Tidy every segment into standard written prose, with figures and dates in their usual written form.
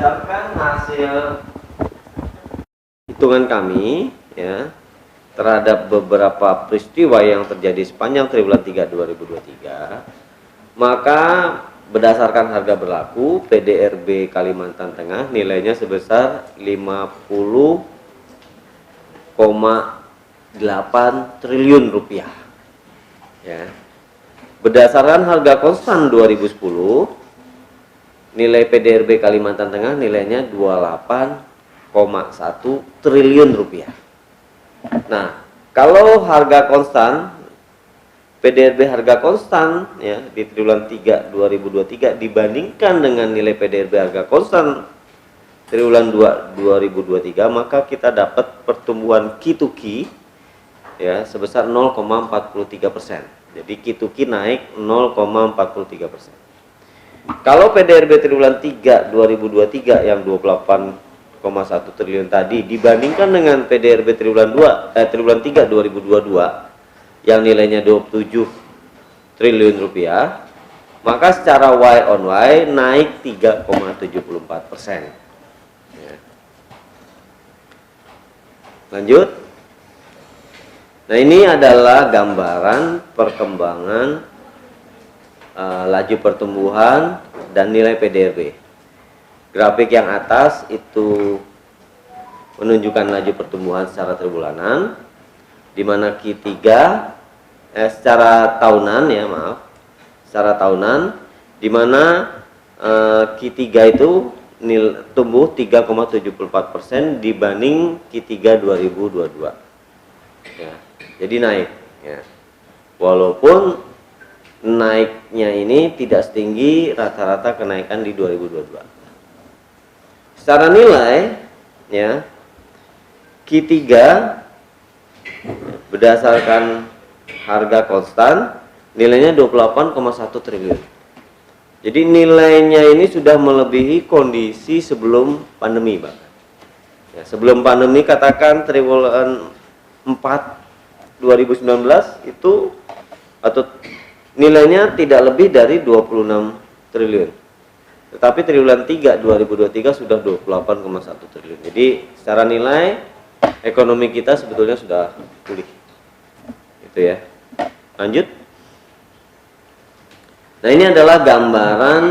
berdasarkan hasil hitungan kami ya terhadap beberapa peristiwa yang terjadi sepanjang triwulan 3 2023, maka berdasarkan harga berlaku PDRB Kalimantan Tengah nilainya sebesar 50,8 triliun rupiah ya. Berdasarkan harga konstan 2010, nilai PDRB Kalimantan Tengah nilainya 28,1 triliun rupiah. Nah, kalau harga konstan PDRB harga konstan ya di triwulan 3 2023 dibandingkan dengan nilai PDRB harga konstan triwulan 2 2023, maka kita dapat pertumbuhan Q2Q ya sebesar 0,43%. Jadi Q2Q naik 0,43%. Kalau PDRB triwulan 3 2023 yang 28,1 triliun tadi dibandingkan dengan PDRB triwulan 3 2022 yang nilainya 27 triliun rupiah, maka secara Y on Y naik 3,74%. Ya. Lanjut. Nah, ini adalah gambaran perkembangan laju pertumbuhan dan nilai PDRB. Grafik yang atas itu menunjukkan laju pertumbuhan secara tribulanan, di mana Q3 secara tahunan ya secara tahunan, di mana Q3 itu tumbuh 3,74% dibanding Q3 2022 ya. Jadi naik ya. Walaupun naiknya ini tidak setinggi rata-rata kenaikan di 2022. Secara nilai ya, Q3 berdasarkan harga konstan nilainya 28,1 triliun. Jadi nilainya ini sudah melebihi kondisi sebelum pandemi, Pak. Ya, sebelum pandemi katakan triwulan 4 2019 itu atau nilainya tidak lebih dari 26 triliun. Tetapi triwulan 3 2023 sudah 28,1 triliun. Jadi secara nilai ekonomi kita sebetulnya sudah pulih. Itu ya. Lanjut. Nah, ini adalah gambaran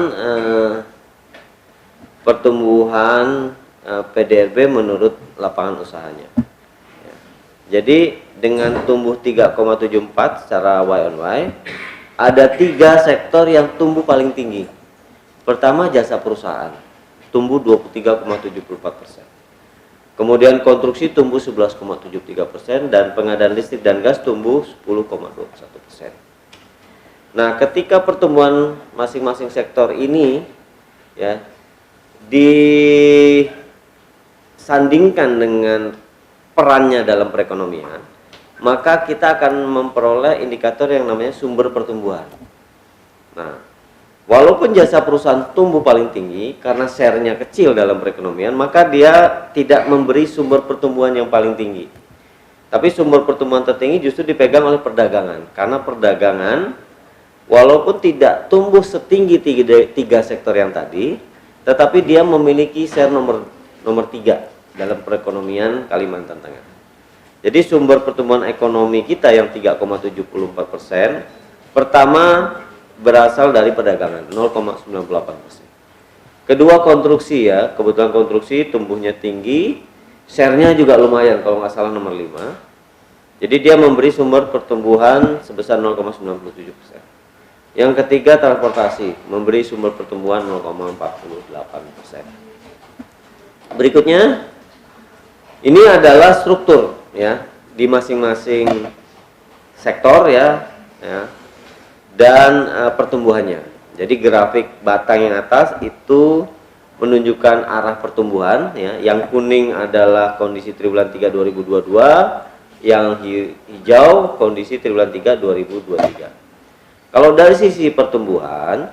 pertumbuhan PDRB menurut lapangan usahanya. Ya. Jadi dengan tumbuh 3,74 secara Y on Y, ada 3 sektor yang tumbuh paling tinggi. Pertama, jasa perusahaan tumbuh 23,74%. Kemudian konstruksi tumbuh 11,73% dan pengadaan listrik dan gas tumbuh 10,21%. Nah, ketika pertumbuhan masing-masing sektor ini ya disandingkan dengan perannya dalam perekonomian, maka kita akan memperoleh indikator yang namanya sumber pertumbuhan. Nah, walaupun jasa perusahaan tumbuh paling tinggi karena share-nya kecil dalam perekonomian, maka dia tidak memberi sumber pertumbuhan yang paling tinggi. Tapi sumber pertumbuhan tertinggi justru dipegang oleh perdagangan, karena perdagangan walaupun tidak tumbuh setinggi 3 sektor yang tadi, tetapi dia memiliki share nomor 3 dalam perekonomian Kalimantan Tengah. Jadi sumber pertumbuhan ekonomi kita yang 3,74%, pertama berasal dari perdagangan 0,98%. Kedua konstruksi ya, kebetulan konstruksi tumbuhnya tinggi, share-nya juga lumayan kalau nggak salah nomor 5. Jadi dia memberi sumber pertumbuhan sebesar 0,97%. Yang ketiga transportasi memberi sumber pertumbuhan 0,48%. Berikutnya ini adalah struktur ya di masing-masing sektor ya dan pertumbuhannya. Jadi grafik batang yang atas itu menunjukkan arah pertumbuhan ya. Yang kuning adalah kondisi triwulan 3 2022, yang hijau kondisi triwulan 3 2023. Kalau dari sisi pertumbuhan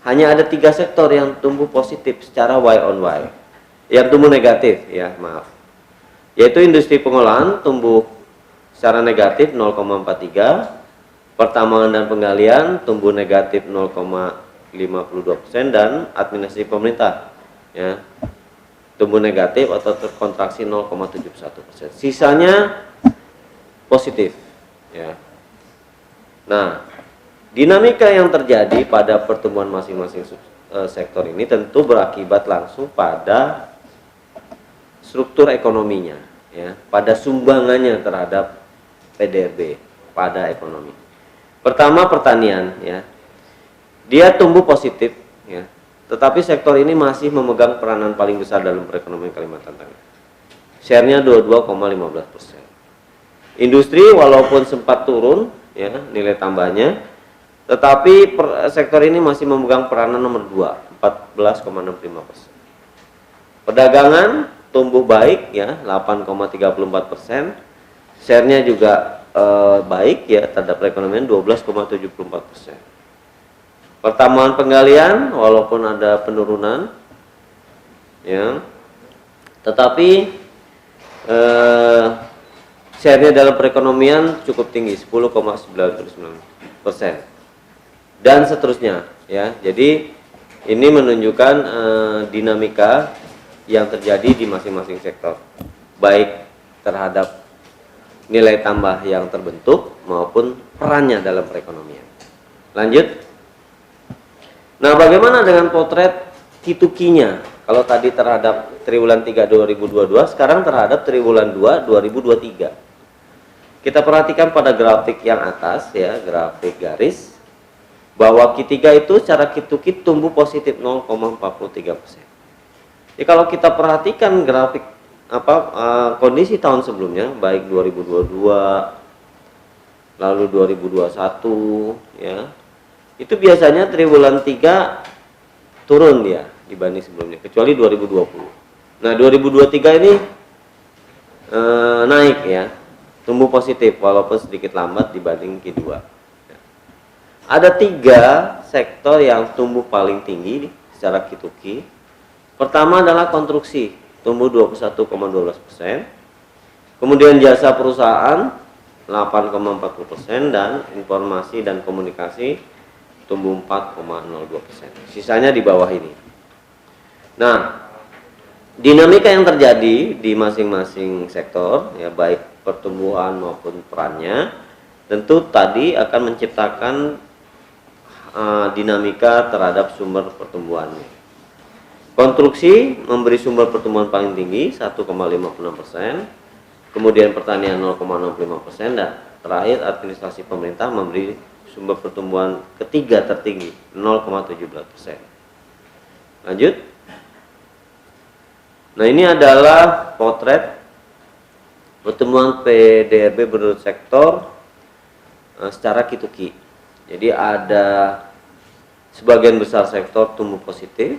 hanya ada 3 sektor yang tumbuh positif secara Y on Y. Yang tumbuh negatif ya, yaitu industri pengolahan tumbuh secara negatif 0,43%, pertambangan dan penggalian tumbuh negatif 0,52%, dan administrasi pemerintah ya, tumbuh negatif atau terkontraksi 0,71%. Sisanya positif, ya. Nah, dinamika yang terjadi pada pertumbuhan masing-masing sektor ini tentu berakibat langsung pada struktur ekonominya, ya, pada sumbangannya terhadap PDRB pada ekonomi. Pertama, pertanian, ya, dia tumbuh positif, ya, tetapi sektor ini masih memegang peranan paling besar dalam perekonomian Kalimantan Tengah. Share-nya 22,15%. Industri walaupun sempat turun, ya, nilai tambahnya, tetapi sektor ini masih memegang peranan nomor 2, 14,65%. Perdagangan tumbuh baik, ya, 8,34%. Share-nya juga baik, ya, terhadap perekonomian 12,74%. Pertambangan penggalian walaupun ada penurunan, ya, tetapi share-nya dalam perekonomian cukup tinggi, 10,99%, dan seterusnya, ya. Jadi ini menunjukkan dinamika yang terjadi di masing-masing sektor, baik terhadap nilai tambah yang terbentuk maupun perannya dalam perekonomian. Lanjut. Nah, bagaimana dengan potret Q2-nya? Kalau tadi terhadap triwulan 3 2022, sekarang terhadap triwulan 2 2023. Kita perhatikan pada grafik yang atas, ya, grafik garis, bahwa Q3 itu secara Q2Q tumbuh positif 0,43%. Jadi kalau kita perhatikan grafik kondisi tahun sebelumnya, baik 2022 lalu 2021, ya, itu biasanya triwulan 3 turun dia dibanding sebelumnya, kecuali 2020. Nah, 2023 ini naik, ya, tumbuh positif walaupun sedikit lambat dibanding Q2. Ada 3 sektor yang tumbuh paling tinggi secara Q2Q. Pertama adalah konstruksi, tumbuh 21,12%. Kemudian jasa perusahaan 8,40%, dan informasi dan komunikasi tumbuh 4,02%. Sisanya di bawah ini. Nah, dinamika yang terjadi di masing-masing sektor, ya, baik pertumbuhan maupun perannya, tentu tadi akan menciptakan dinamika terhadap sumber pertumbuhannya. Konstruksi memberi sumber pertumbuhan paling tinggi 1,56%, kemudian pertanian 0,65%, dan terakhir administrasi pemerintah memberi sumber pertumbuhan ketiga tertinggi 0,17%. Lanjut. Nah, ini adalah potret pertumbuhan PDRB menurut sektor secara Q2Q. Jadi ada sebagian besar sektor tumbuh positif,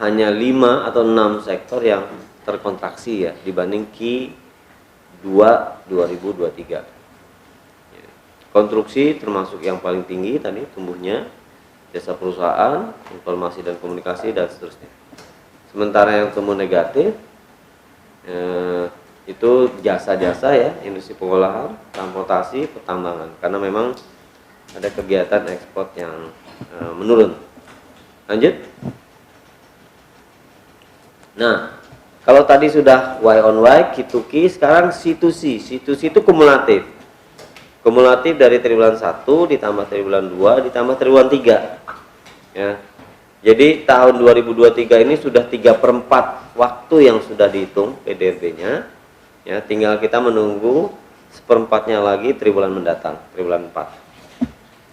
hanya 5 atau 6 sektor yang terkontraksi, ya, dibanding Q2 2023. Konstruksi termasuk yang paling tinggi tadi tumbuhnya, jasa perusahaan, informasi dan komunikasi, dan seterusnya. Sementara yang tumbuh negatif itu jasa-jasa, ya, industri pengolahan, transportasi, pertambangan, karena memang ada kegiatan ekspor yang menurun. Lanjut. Nah, kalau tadi sudah Y on Y, Q2Q, sekarang C2C. C2C itu kumulatif. Kumulatif dari triwulan 1 ditambah triwulan 2 ditambah triwulan 3. Ya. Jadi tahun 2023 ini sudah 3/4 waktu yang sudah dihitung PDRB-nya. Ya, tinggal kita menunggu seperempatnya lagi triwulan mendatang, triwulan 4.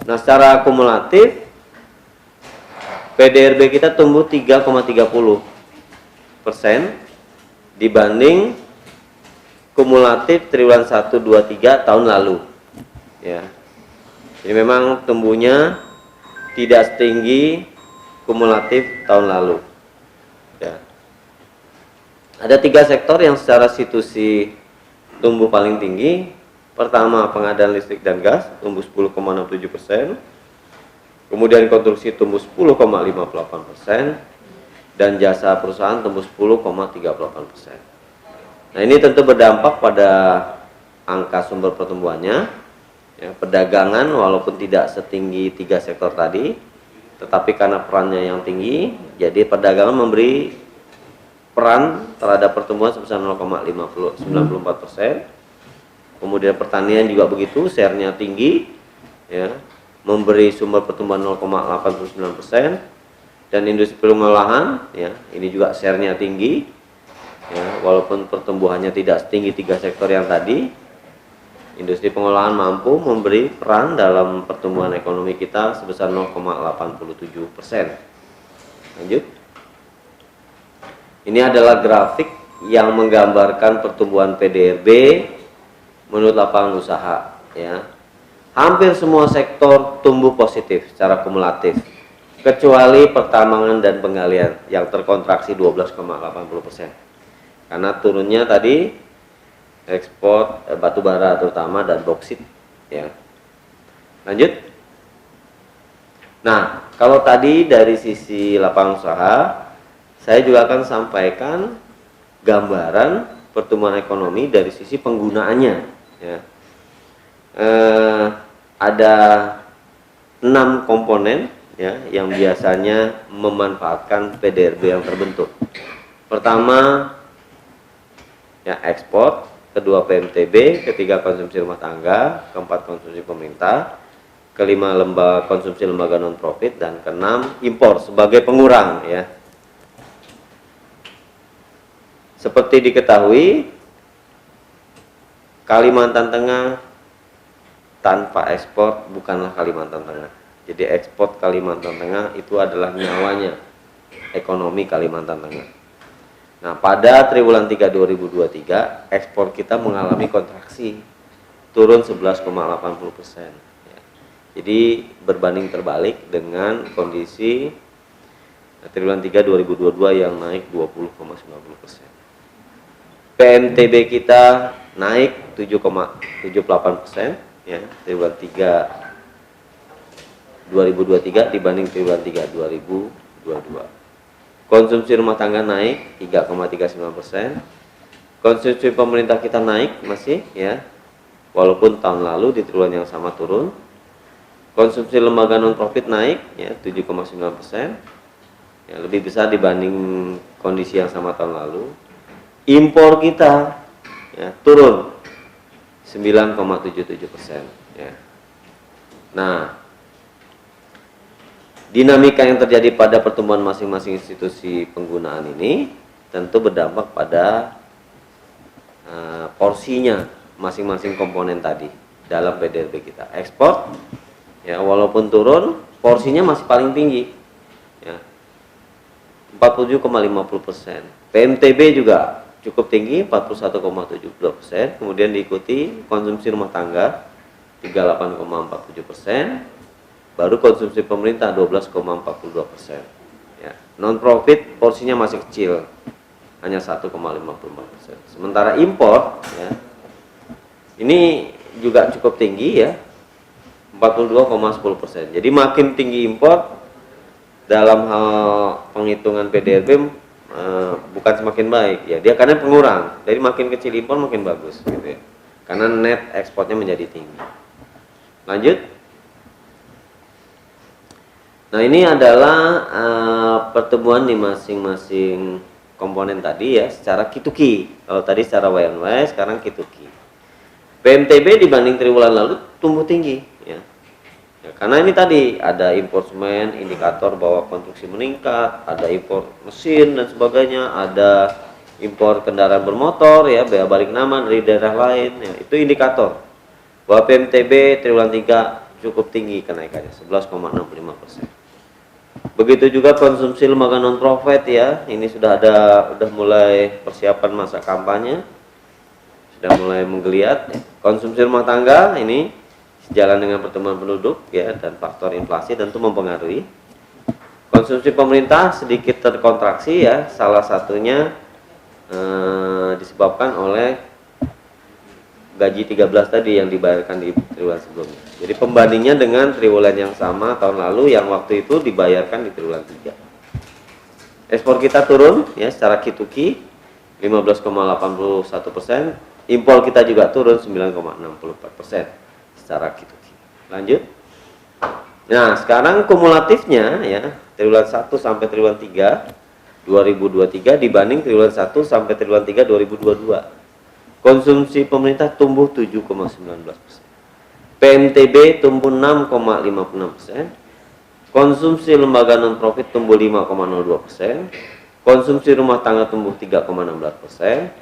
Nah, secara kumulatif PDRB kita tumbuh 3,30% dibanding kumulatif triwulan 1, 2, 3 tahun lalu, ya. Jadi memang tumbuhnya tidak setinggi kumulatif tahun lalu, ya. Ada 3 sektor yang secara situasi tumbuh paling tinggi. Pertama, pengadaan listrik dan gas tumbuh 10,67%. Kemudian konstruksi tumbuh 10,58%, dan jasa perusahaan tumbuh 10,38%. Nah, ini tentu berdampak pada angka sumber pertumbuhannya, ya. Perdagangan walaupun tidak setinggi 3 sektor tadi, tetapi karena perannya yang tinggi, jadi perdagangan memberi peran terhadap pertumbuhan sebesar 0,94%. Kemudian pertanian juga begitu, share-nya tinggi, ya, memberi sumber pertumbuhan 0,89%. Dan industri pengolahan, ya, ini juga share-nya tinggi, ya, walaupun pertumbuhannya tidak setinggi 3 sektor yang tadi. Industri pengolahan mampu memberi peran dalam pertumbuhan ekonomi kita sebesar 0,87%. Lanjut. Ini adalah grafik yang menggambarkan pertumbuhan PDRB menurut lapangan usaha, ya. Hampir semua sektor tumbuh positif secara kumulatif, kecuali pertambangan dan penggalian yang terkontraksi 12,80%. Karena turunnya tadi ekspor batu bara terutama dan boksit, ya. Lanjut. Nah, kalau tadi dari sisi lapangan usaha, saya juga akan sampaikan gambaran pertumbuhan ekonomi dari sisi penggunaannya, ya. Ada 6 komponen, ya, yang biasanya memanfaatkan PDRB yang terbentuk. Pertama, ya, ekspor, kedua PMTB, ketiga konsumsi rumah tangga, keempat konsumsi pemerintah, kelima konsumsi lembaga non profit, dan keenam impor sebagai pengurang, ya. Seperti diketahui, Kalimantan Tengah tanpa ekspor bukanlah Kalimantan Tengah. Jadi ekspor Kalimantan Tengah itu adalah nyawanya ekonomi Kalimantan Tengah. Nah, pada triwulan 3 2023 ekspor kita mengalami kontraksi, turun 11,80%. Ya. Jadi berbanding terbalik dengan kondisi triwulan 3 2022 yang naik 20,90%. PMTB kita naik 7,78%, ya, triwulan 3 2023 dibanding triwulan 3 2022. Konsumsi rumah tangga naik 3,39%. Konsumsi pemerintah kita naik masih, ya, walaupun tahun lalu di triwulan yang sama turun. Konsumsi lembaga non profit naik, ya, 7,9%, ya, lebih besar dibanding kondisi yang sama tahun lalu. Impor kita, ya, turun 9,77%, ya. Nah, dinamika yang terjadi pada pertumbuhan masing-masing institusi penggunaan ini tentu berdampak pada porsinya masing-masing komponen tadi dalam PDRB kita. Ekspor, ya, walaupun turun, porsinya masih paling tinggi, ya, 47,50%. PMTB juga cukup tinggi, 41,72%. Kemudian diikuti konsumsi rumah tangga 38,47%. Baru konsumsi pemerintah 12,42%. Ya, non profit porsinya masih kecil, hanya 1,54%. Sementara impor, ya, ini juga cukup tinggi, ya, 42,10%. Jadi makin tinggi impor dalam hal penghitungan PDRB bukan semakin baik, ya, dia karena pengurang. Jadi makin kecil impor makin bagus, gitu, ya. Karena net ekspornya menjadi tinggi. Lanjut. Nah, ini adalah pertumbuhan di masing-masing komponen tadi, ya, secara Q2Q. Kalau tadi secara Y-on-Y, sekarang Q2Q. PMTB dibanding triwulan lalu tumbuh tinggi, ya. Ya, karena ini tadi ada impor semen, indikator bahwa konstruksi meningkat, ada impor mesin dan sebagainya, ada impor kendaraan bermotor, ya, bea balik nama dari daerah lain, ya, itu indikator bahwa PMTB triwulan 3 cukup tinggi kenaikannya 11,65%. Begitu juga konsumsi lembaga non profit, ya, ini sudah mulai persiapan masa kampanye, sudah mulai menggeliat, ya. Konsumsi rumah tangga ini sejalan dengan pertumbuhan penduduk, ya, dan faktor inflasi tentu mempengaruhi. Konsumsi pemerintah sedikit terkontraksi, ya, salah satunya disebabkan oleh gaji 13 tadi yang dibayarkan di triwulan sebelumnya. Jadi pembandingnya dengan triwulan yang sama tahun lalu yang waktu itu dibayarkan di triwulan 3. Ekspor kita turun, ya, secara Q2Q 15,81%. Impor kita juga turun 9,64%. Secara Q2Q. Lanjut. Nah, sekarang kumulatifnya, ya, triwulan 1 sampai triwulan 3 2023 dibanding triwulan 1 sampai triwulan 3 2022. Konsumsi pemerintah tumbuh 7,19%. PMTB tumbuh 6,56%. Konsumsi lembaga non-profit tumbuh 5,02%. Konsumsi rumah tangga tumbuh 3,16%.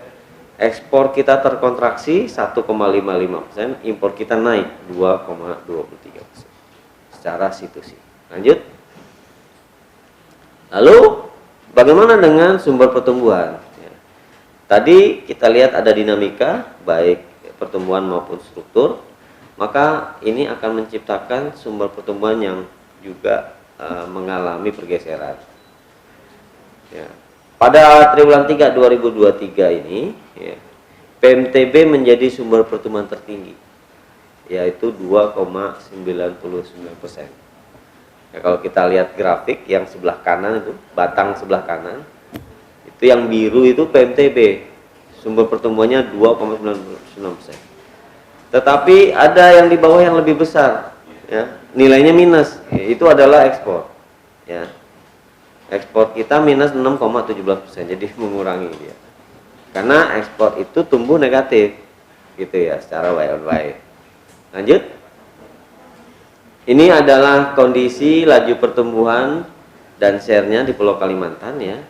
Ekspor kita terkontraksi 1,55%. Impor kita naik 2,23%. Secara situasi. Lanjut. Lalu bagaimana dengan sumber pertumbuhan? Ya. Tadi kita lihat ada dinamika baik pertumbuhan maupun struktur, maka ini akan menciptakan sumber pertumbuhan yang juga mengalami pergeseran. Ya. Pada triwulan 3 2023 ini, ya, PMTB menjadi sumber pertumbuhan tertinggi, yaitu 2,99%. Ya, kalau kita lihat grafik yang sebelah kanan itu, batang sebelah kanan, itu yang biru itu PMTB, sumber pertumbuhannya 2,99%. Tetapi ada yang di bawah yang lebih besar, ya, nilainya minus, itu adalah ekspor. Ya. Ekspor kita minus 6,17%, jadi mengurangi dia. Karena ekspor itu tumbuh negatif, gitu ya, secara Y-on-Y. Lanjut. Ini adalah kondisi laju pertumbuhan dan share-nya di Pulau Kalimantan, ya.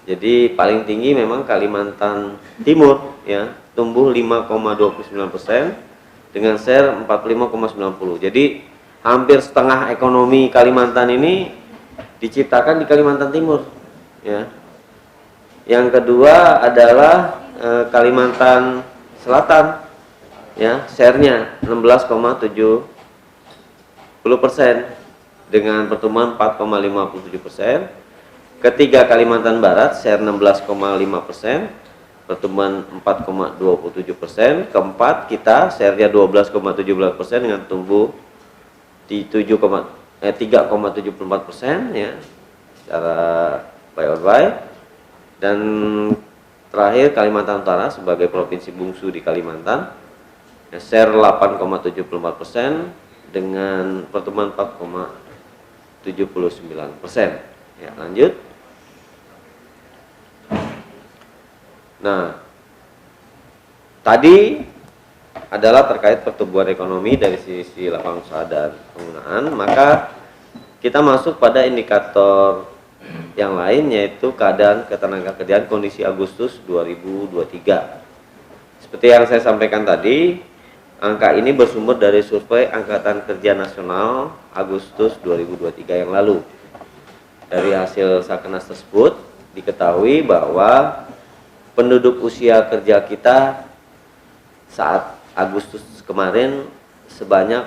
Jadi paling tinggi memang Kalimantan Timur, ya, tumbuh 5,29% dengan share 45,90. Jadi hampir setengah ekonomi Kalimantan ini diciptakan di Kalimantan Timur, ya. Yang kedua adalah Kalimantan Selatan, ya, share-nya 16,70% dengan pertumbuhan 4,57%. Ketiga Kalimantan Barat share 16,5%, pertumbuhan 4,27%. Keempat kita share-nya 12,17% dengan tumbuh di 3,74%, ya, secara Y-on-Y. Dan terakhir Kalimantan Utara sebagai provinsi bungsu di Kalimantan, ya, share 8,74% dengan pertumbuhan 4,79%. Ya, lanjut. Nah, tadi adalah terkait pertumbuhan ekonomi dari sisi lapangan usaha dan penggunaan, maka kita masuk pada indikator yang lain, yaitu keadaan ketenagakerjaan kondisi Agustus 2023. Seperti yang saya sampaikan tadi, angka ini bersumber dari survei Angkatan Kerja Nasional Agustus 2023 yang lalu. Dari hasil Sakenas tersebut diketahui bahwa penduduk usia kerja kita saat Agustus kemarin sebanyak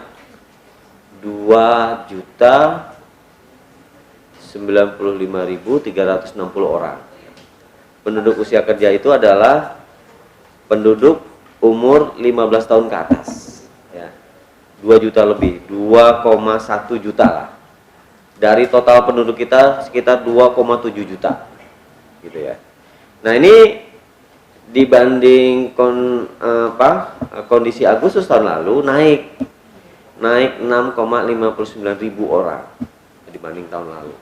2.095.360 orang. Penduduk usia kerja itu adalah penduduk umur 15 tahun ke atas, ya. 2 juta lebih, 2,1 juta lah. Dari total penduduk kita sekitar 2,7 juta. Gitu ya. Nah, ini dibanding kondisi Agustus tahun lalu naik 6,59 ribu orang dibanding tahun lalu.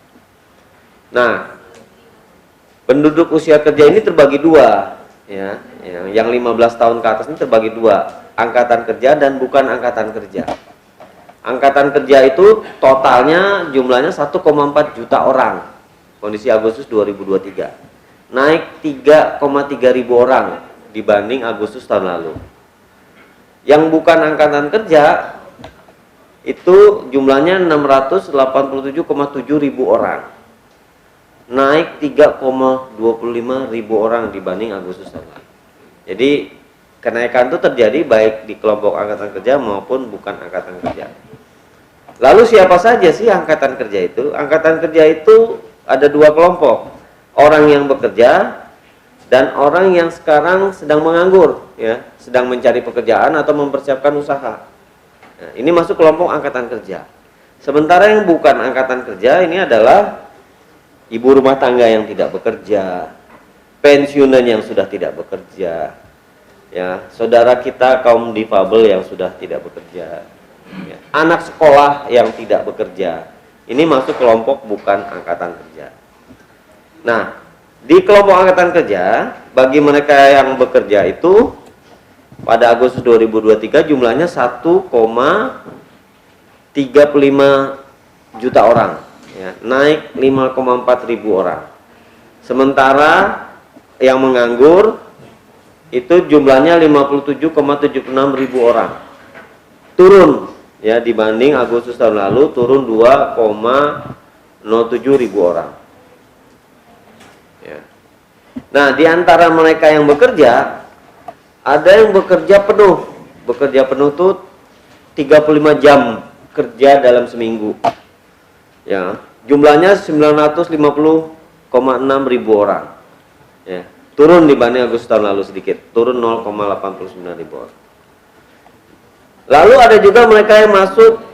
Nah, penduduk usia kerja ini terbagi dua, ya. Yang 15 tahun ke atas ini terbagi dua, angkatan kerja dan bukan angkatan kerja. Angkatan kerja itu totalnya jumlahnya 1,4 juta orang kondisi Agustus 2023, naik 3,3 ribu orang dibanding Agustus tahun lalu. Yang bukan angkatan kerja itu jumlahnya 687,7 ribu orang, naik 3,25 ribu orang dibanding Agustus tahun lalu. Jadi kenaikan itu terjadi baik di kelompok angkatan kerja maupun bukan angkatan kerja. Lalu siapa saja sih angkatan kerja itu? Angkatan kerja itu ada dua kelompok, orang yang bekerja dan orang yang sekarang sedang menganggur, ya, sedang mencari pekerjaan atau mempersiapkan usaha. Nah, ini masuk kelompok angkatan kerja. Sementara yang bukan angkatan kerja ini adalah ibu rumah tangga yang tidak bekerja, pensiunan yang sudah tidak bekerja, ya, saudara kita kaum difabel yang sudah tidak bekerja, ya, anak sekolah yang tidak bekerja. Ini masuk kelompok bukan angkatan kerja. Nah, di kelompok angkatan kerja, bagi mereka yang bekerja itu pada Agustus 2023 jumlahnya 1,35 juta orang, ya, naik 5,4 ribu orang. Sementara yang menganggur itu jumlahnya 57,76 ribu orang, turun ya dibanding Agustus tahun lalu, turun 2,07 ribu orang. Ya. Nah, di antara mereka yang bekerja, ada yang bekerja penuh. Bekerja penuh tuh 35 jam kerja dalam seminggu. Ya, jumlahnya 950,6 ribu orang. Ya, turun dibanding Agustus tahun lalu sedikit, turun 0,89 ribu orang. Lalu ada juga mereka yang masuk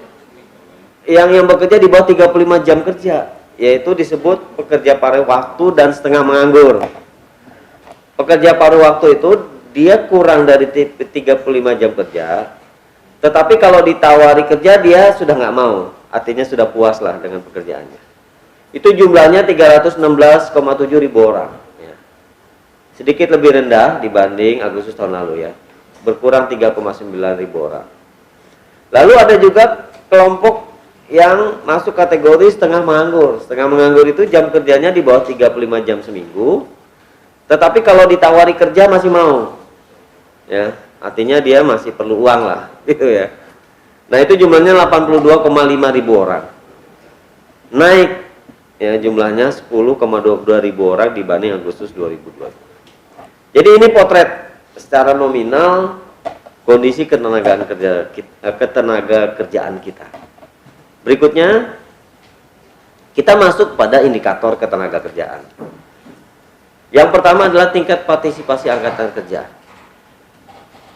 yang bekerja di bawah 35 jam kerja, yaitu disebut pekerja paruh waktu dan setengah menganggur. Pekerja paruh waktu itu dia kurang dari 35 jam kerja, tetapi kalau ditawari kerja dia sudah nggak mau, artinya sudah puas lah dengan pekerjaannya. Itu jumlahnya 316,7 ribu orang, ya. Sedikit lebih rendah dibanding Agustus tahun lalu, ya, berkurang 3,9 ribu orang. Lalu ada juga kelompok yang masuk kategori setengah menganggur. Setengah menganggur itu jam kerjanya di bawah 35 jam seminggu, tetapi kalau ditawari kerja masih mau, ya, artinya dia masih perlu uang lah, gitu ya. Nah, itu jumlahnya 82,5 ribu orang, naik ya jumlahnya 10,22 ribu orang dibanding Agustus 2020. Jadi ini potret secara nominal kondisi ketenaga kerjaan kita. Berikutnya kita masuk pada indikator ketenaga kerjaan. Yang pertama adalah tingkat partisipasi angkatan kerja,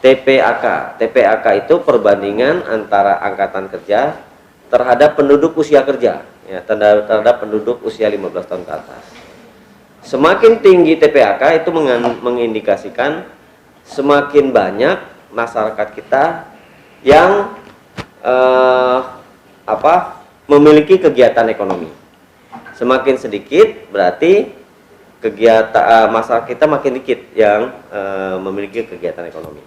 TPAK. TPAK itu perbandingan antara angkatan kerja terhadap penduduk usia kerja, ya, terhadap penduduk usia 15 tahun ke atas. Semakin tinggi TPAK itu mengindikasikan semakin banyak masyarakat kita yang memiliki kegiatan ekonomi. Semakin sedikit berarti kegiatan masyarakat kita makin dikit yang memiliki kegiatan ekonomi.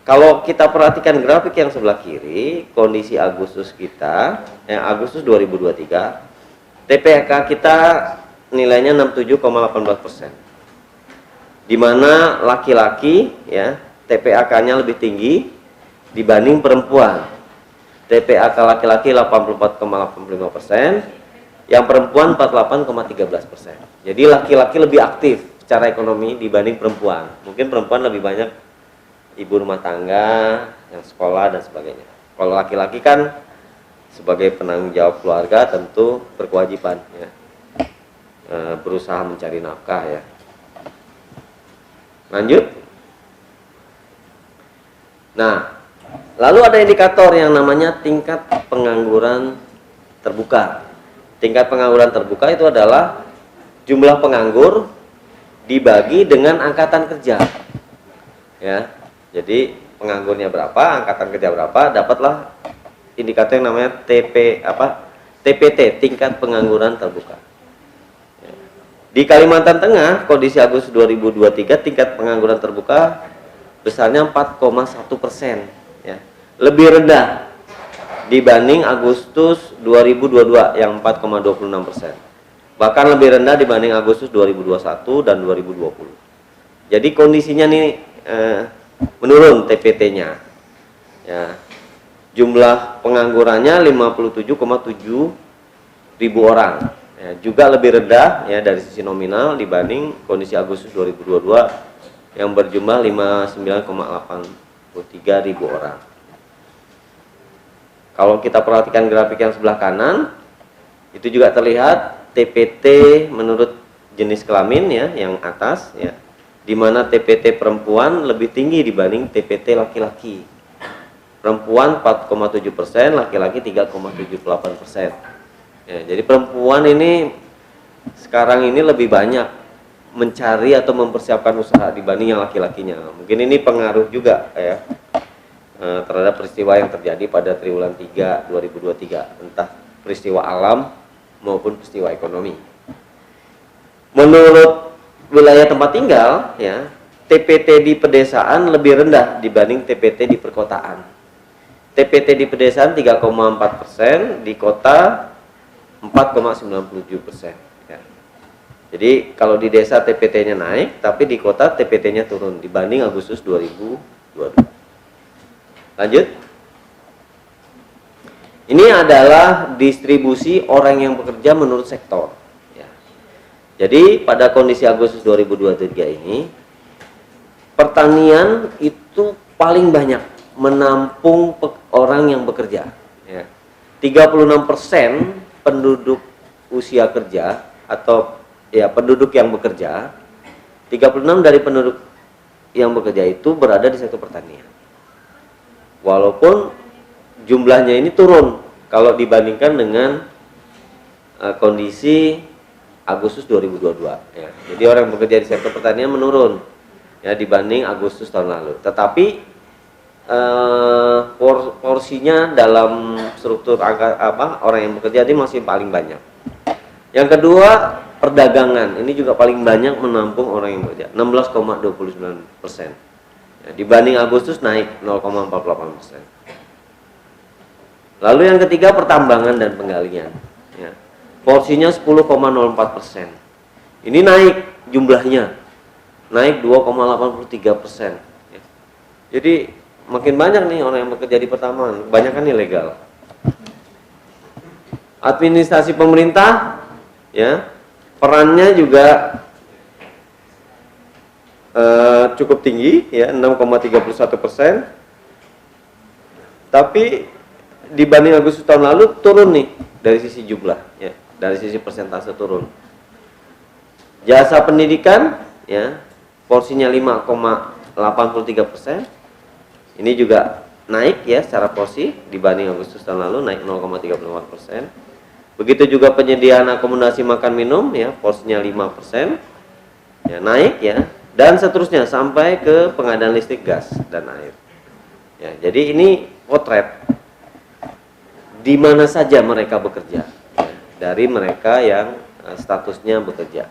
Kalau kita perhatikan grafik yang sebelah kiri, kondisi Agustus kita, Agustus 2023, TPAK kita nilainya 67,18%. Di mana laki-laki, ya, TPAK-nya lebih tinggi dibanding perempuan. TPAK laki-laki 84,85%, yang perempuan 48,13%. Jadi laki-laki lebih aktif secara ekonomi dibanding perempuan. Mungkin perempuan lebih banyak ibu rumah tangga, yang sekolah dan sebagainya. Kalau laki-laki kan sebagai penanggung jawab keluarga tentu berkewajiban, ya, berusaha mencari nafkah, ya. Lanjut. Nah, lalu ada indikator yang namanya tingkat pengangguran terbuka. Tingkat pengangguran terbuka itu adalah jumlah penganggur dibagi dengan angkatan kerja, ya. Jadi penganggurnya berapa, angkatan kerja berapa, dapatlah indikator yang namanya TPT, tingkat pengangguran terbuka. Ya. Di Kalimantan Tengah, kondisi Agustus 2023, tingkat pengangguran terbuka besarnya 4,1%, ya. Lebih rendah dibanding Agustus 2022 yang 4,26%. Bahkan lebih rendah dibanding Agustus 2021 dan 2020. Jadi kondisinya nih menurun TPT-nya. Ya. Jumlah penganggurannya 57,7 ribu orang. Ya, juga lebih rendah, ya, dari sisi nominal dibanding kondisi Agustus 2022 yang berjumlah 59,83 ribu orang. Kalau kita perhatikan grafik yang sebelah kanan, itu juga terlihat TPT menurut jenis kelamin, ya, yang atas, ya, di mana TPT perempuan lebih tinggi dibanding TPT laki-laki. Perempuan 4,7%, laki-laki 3,78%. Ya, jadi perempuan ini sekarang ini lebih banyak mencari atau mempersiapkan usaha dibanding yang laki-lakinya. Mungkin ini pengaruh juga, ya, terhadap peristiwa yang terjadi pada triwulan 3 2023, entah peristiwa alam maupun peristiwa ekonomi. Menurut wilayah tempat tinggal, ya, TPT di pedesaan lebih rendah dibanding TPT di perkotaan. TPT di pedesaan 3,4%, di kota 4,97%. Ya. Jadi kalau di desa TPT-nya naik, tapi di kota TPT-nya turun dibanding Agustus 2022. Lanjut. Ini adalah distribusi orang yang bekerja menurut sektor. Ya. Jadi pada kondisi Agustus 2023 ini, pertanian itu paling banyak menampung orang yang bekerja. Ya. 36% penduduk usia kerja atau ya penduduk yang bekerja, 36 dari penduduk yang bekerja itu berada di sektor pertanian. Walaupun jumlahnya ini turun kalau dibandingkan dengan kondisi Agustus 2022 ya. Jadi orang yang bekerja di sektor pertanian menurun ya dibanding Agustus tahun lalu. Tetapi porsinya dalam struktur angka orang yang bekerja ini masih paling banyak. Yang kedua, perdagangan ini juga paling banyak menampung orang yang bekerja, 16,29%. Ya, dibanding Agustus naik 0,48%. Lalu yang ketiga, pertambangan dan penggalian. Ya, porsinya 10,04%. Ini naik jumlahnya, naik 2,83%. Ya. Jadi makin banyak nih orang yang bekerja di pertambangan, kebanyakan ilegal. Administrasi pemerintah, ya, perannya juga cukup tinggi, ya, 6,31%. Tapi dibanding Agustus tahun lalu turun nih dari sisi jumlah, ya, dari sisi persentase turun. Jasa pendidikan, ya, porsinya 5,83%. Ini juga naik ya secara porsi dibanding Agustus tahun lalu, naik 0,34%. Begitu juga penyediaan akomodasi makan minum, ya, porsinya 5%, ya, naik ya, dan seterusnya sampai ke pengadaan listrik, gas dan air. Ya, jadi ini potret di mana saja mereka bekerja, ya, dari mereka yang statusnya bekerja.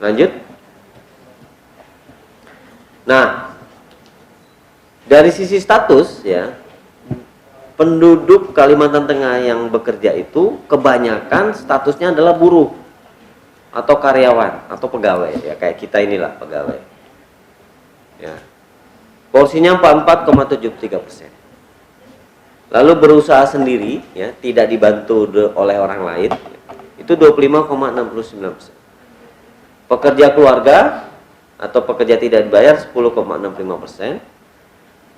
Lanjut. Nah, dari sisi status, ya, penduduk Kalimantan Tengah yang bekerja itu kebanyakan statusnya adalah buruh atau karyawan atau pegawai, ya, kayak kita inilah pegawai. Ya. Porsinya 44,73%. Lalu berusaha sendiri, ya, tidak dibantu oleh orang lain, itu 25,69%. Pekerja keluarga atau pekerja tidak dibayar 10,65%.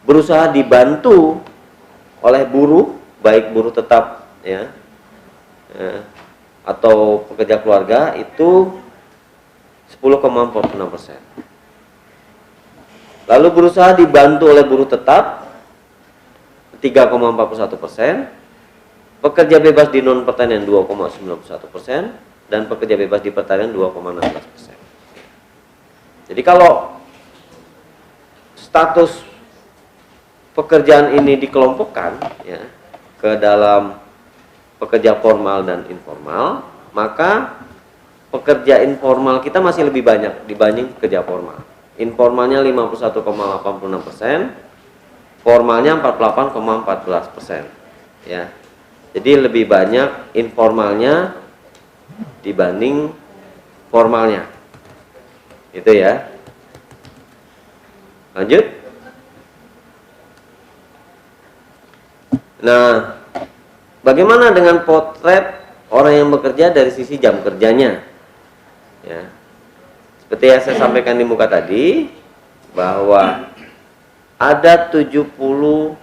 Berusaha dibantu oleh buruh, baik buruh tetap, ya, atau pekerja keluarga, itu 10,46%. Lalu berusaha dibantu oleh buruh tetap 3,41%, pekerja bebas di non pertanian 2,91%, dan pekerja bebas di pertanian 2,16%. Jadi kalau status pekerjaan ini dikelompokkan, ya, ke dalam pekerja formal dan informal, maka pekerja informal kita masih lebih banyak dibanding pekerja formal. Informalnya 51,86%, formalnya 48,14%. Ya, jadi lebih banyak informalnya dibanding formalnya, itu ya. Lanjut. Nah, bagaimana dengan potret orang yang bekerja dari sisi jam kerjanya? Ya, seperti yang saya sampaikan di muka tadi, bahwa ada 70,42%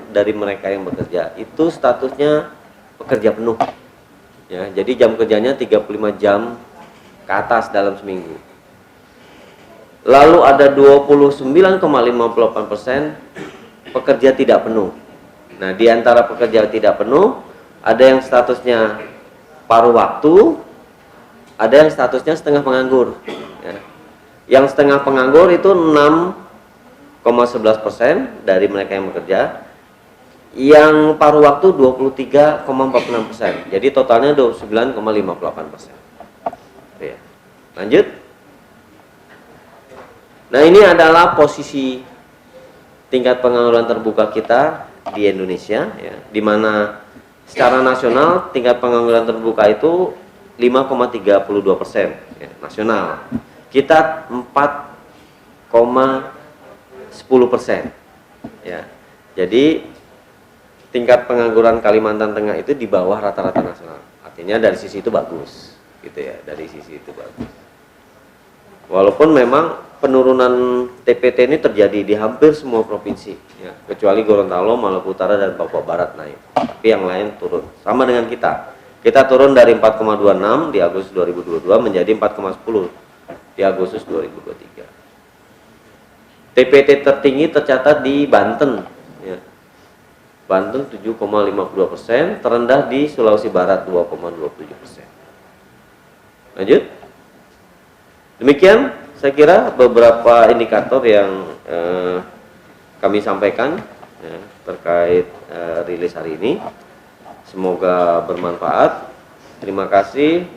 dari mereka yang bekerja itu statusnya pekerja penuh. Ya, jadi jam kerjanya 35 jam ke atas dalam seminggu. Lalu ada 29,58% pekerja tidak penuh. Nah, di antara pekerja tidak penuh, ada yang statusnya paruh waktu, ada yang statusnya setengah penganggur. Ya. Yang setengah penganggur itu 6,11% dari mereka yang bekerja. Yang paruh waktu 23,46%. Jadi totalnya 29,58%. Ya. Lanjut. Nah, ini adalah posisi tingkat pengangguran terbuka kita di Indonesia, ya, di mana secara nasional tingkat pengangguran terbuka itu 5,32%, ya, nasional. Kita 4,10%, ya. Jadi tingkat pengangguran Kalimantan Tengah itu di bawah rata-rata nasional. Artinya dari sisi itu bagus, gitu ya. Dari sisi itu bagus. Walaupun memang penurunan TPT ini terjadi di hampir semua provinsi, ya, kecuali Gorontalo, Maluku Utara, dan Papua Barat naik. Tapi yang lain turun. Sama dengan kita. Kita turun dari 4,26 di Agustus 2022 menjadi 4,10 di Agustus 2023. TPT tertinggi tercatat di Banten, ya. Banten 7,52%, terendah di Sulawesi Barat 2,27%. Lanjut. Demikian saya kira beberapa indikator yang kami sampaikan, ya, terkait rilis hari ini. Semoga bermanfaat. Terima kasih.